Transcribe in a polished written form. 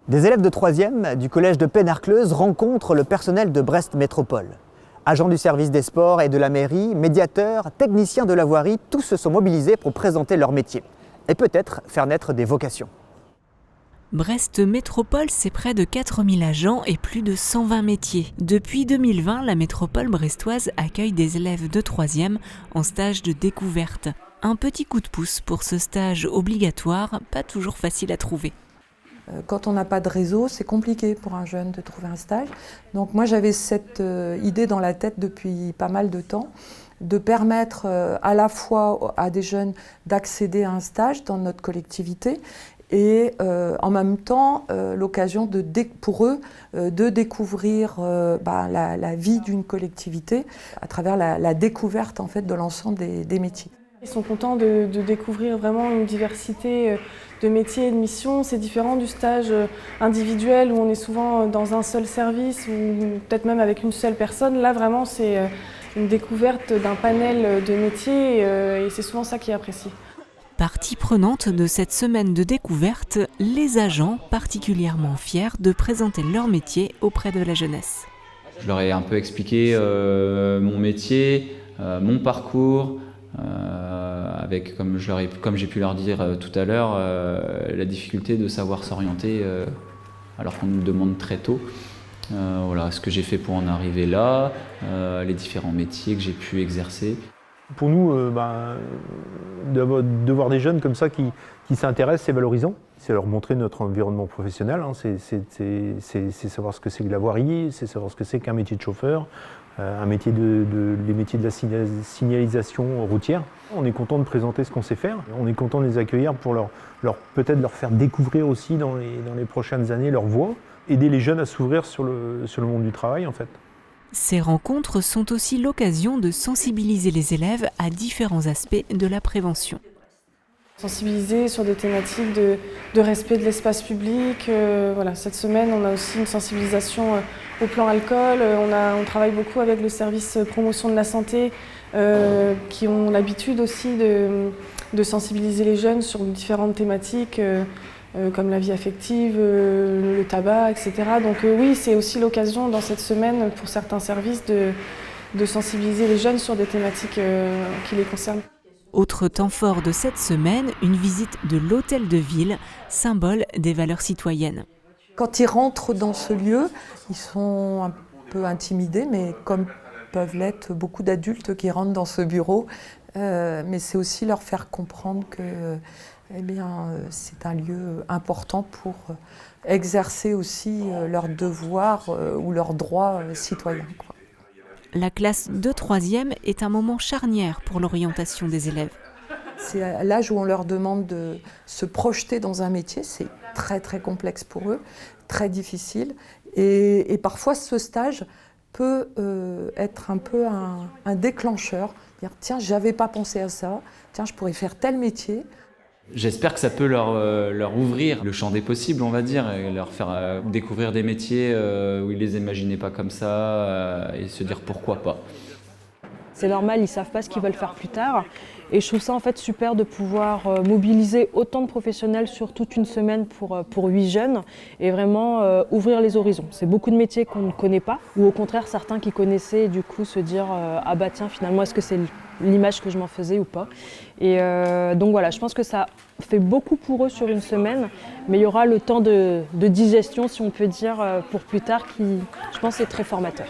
Des élèves de 3e du collège de Penarcleuse rencontrent le personnel de Brest Métropole. Agents du service des sports et de la mairie, médiateurs, techniciens de la voirie, tous se sont mobilisés pour présenter leur métier et peut-être faire naître des vocations. Brest Métropole, c'est près de 4000 agents et plus de 120 métiers. Depuis 2020, la métropole brestoise accueille des élèves de 3e en stage de découverte. Un petit coup de pouce pour ce stage obligatoire, pas toujours facile à trouver. Quand on n'a pas de réseau, c'est compliqué pour un jeune de trouver un stage. Donc moi j'avais cette idée dans la tête depuis pas mal de temps, de permettre à la fois à des jeunes d'accéder à un stage dans notre collectivité et en même temps l'occasion pour eux de découvrir la vie d'une collectivité à travers la découverte en fait, de l'ensemble des métiers. Ils sont contents de découvrir vraiment une diversité de métiers et de missions. C'est différent du stage individuel où on est souvent dans un seul service ou peut-être même avec une seule personne. Là vraiment c'est une découverte d'un panel de métiers et c'est souvent ça qui est apprécié. Partie prenante de cette semaine de découverte, les agents particulièrement fiers de présenter leur métier auprès de la jeunesse. Je leur ai un peu expliqué mon métier, mon parcours, avec, comme j'ai pu leur dire tout à l'heure, la difficulté de savoir s'orienter alors qu'on nous le demande très tôt. Voilà, ce que j'ai fait pour en arriver là, les différents métiers que j'ai pu exercer. Pour nous, de voir des jeunes comme ça qui s'intéressent, c'est valorisant. C'est leur montrer notre environnement professionnel, hein. C'est savoir ce que c'est que la voirie, c'est savoir ce que c'est qu'un métier de chauffeur, les métiers de la signalisation routière. On est content de présenter ce qu'on sait faire, on est content de les accueillir pour peut-être leur faire découvrir aussi dans les prochaines années leur voie, aider les jeunes à s'ouvrir sur le monde du travail en fait. Ces rencontres sont aussi l'occasion de sensibiliser les élèves à différents aspects de la prévention. Sensibiliser sur des thématiques de respect de l'espace public. Voilà, cette semaine, on a aussi une sensibilisation au plan alcool. On travaille beaucoup avec le service promotion de la santé qui ont l'habitude aussi de sensibiliser les jeunes sur différentes thématiques comme la vie affective, le tabac, etc. Donc oui, c'est aussi l'occasion dans cette semaine pour certains services de sensibiliser les jeunes sur des thématiques qui les concernent. Autre temps fort de cette semaine, une visite de l'hôtel de ville, symbole des valeurs citoyennes. Quand ils rentrent dans ce lieu, ils sont un peu intimidés, mais comme peuvent l'être beaucoup d'adultes qui rentrent dans ce bureau, mais c'est aussi leur faire comprendre que c'est un lieu important pour exercer aussi leurs devoirs ou leurs droits citoyens. La classe de 3e est un moment charnière pour l'orientation des élèves. C'est à l'âge où on leur demande de se projeter dans un métier, c'est très très complexe pour eux, très difficile. Et parfois ce stage peut être un peu un déclencheur, dire tiens, j'avais pas pensé à ça, tiens, je pourrais faire tel métier. J'espère que ça peut leur ouvrir le champ des possibles, on va dire, et leur faire découvrir des métiers où ils ne les imaginaient pas comme ça et se dire pourquoi pas. C'est normal, ils ne savent pas ce qu'ils veulent faire plus tard. Et je trouve ça en fait super de pouvoir mobiliser autant de professionnels sur toute une semaine pour 8 jeunes et vraiment ouvrir les horizons. C'est beaucoup de métiers qu'on ne connaît pas ou au contraire certains qui connaissaient et du coup se dire ah bah tiens finalement est-ce que c'est l'image que je m'en faisais ou pas. Et donc voilà, je pense que ça fait beaucoup pour eux sur une semaine, mais il y aura le temps de digestion si on peut dire pour plus tard qui je pense est très formateur.